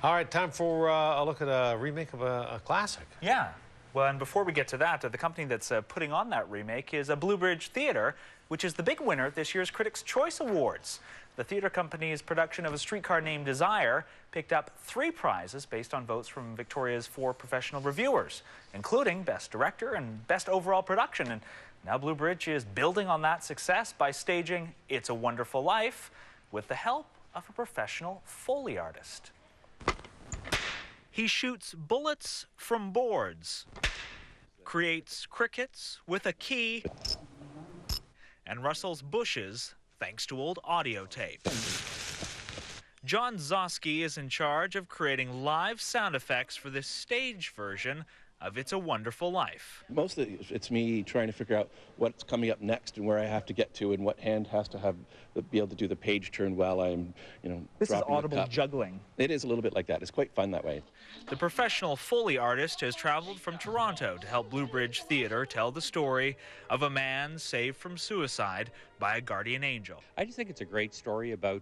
All right, time for a look at a remake of a classic. Yeah. Well, and before we get to that, the company that's putting on that remake is Blue Bridge Theatre, which is the big winner at this year's Critics' Choice Awards. The theater company's production of A Streetcar Named Desire picked up 3 prizes based on votes from Victoria's 4 professional reviewers, including Best Director and Best Overall Production. And now Blue Bridge is building on that success by staging It's a Wonderful Life with the help of a professional Foley artist. He shoots bullets from boards, creates crickets with a key, and rustles bushes thanks to old audio tape. John Zosky is in charge of creating live sound effects for this stage version of It's a Wonderful Life. Mostly it's me trying to figure out what's coming up next and where I have to get to and what hand has to be able to do the page turn while I'm, This is dropping audible juggling. It is a little bit like that. It's quite fun that way. The professional Foley artist has traveled from Toronto to help Blue Bridge Theatre tell the story of a man saved from suicide by a guardian angel. I just think it's a great story about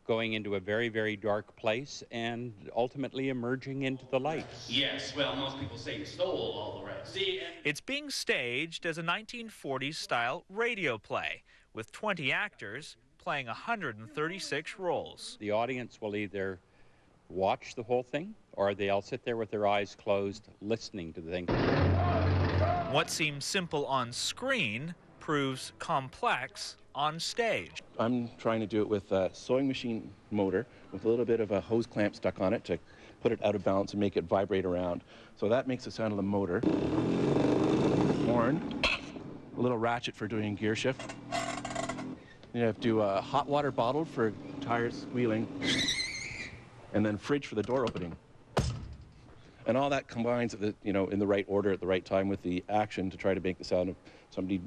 going into a very, very dark place and ultimately emerging into the light. Yes, well, most people say you stole all the rest. It's being staged as a 1940s-style radio play, with 20 actors playing 136 roles. The audience will either watch the whole thing or they'll sit there with their eyes closed listening to the thing. What seems simple on screen proves complex on stage. I'm trying to do it with a sewing machine motor with a little bit of a hose clamp stuck on it to put it out of balance and make it vibrate around. So that makes the sound of the motor. Horn, a little ratchet for doing gear shift. You have to do a hot water bottle for tires squealing, and then fridge for the door opening. And all that combines, in the right order at the right time with the action to try to make the sound of somebody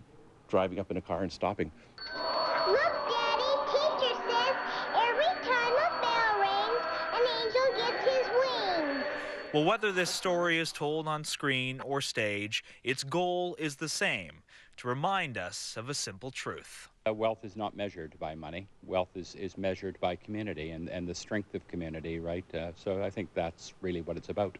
driving up in a car and stopping. Look, Daddy, teacher says every time a bell rings, an angel gets his wings. Well, whether this story is told on screen or stage, its goal is the same: to remind us of a simple truth. Wealth is not measured by money. Wealth is measured by community and the strength of community, right? So I think that's really what it's about.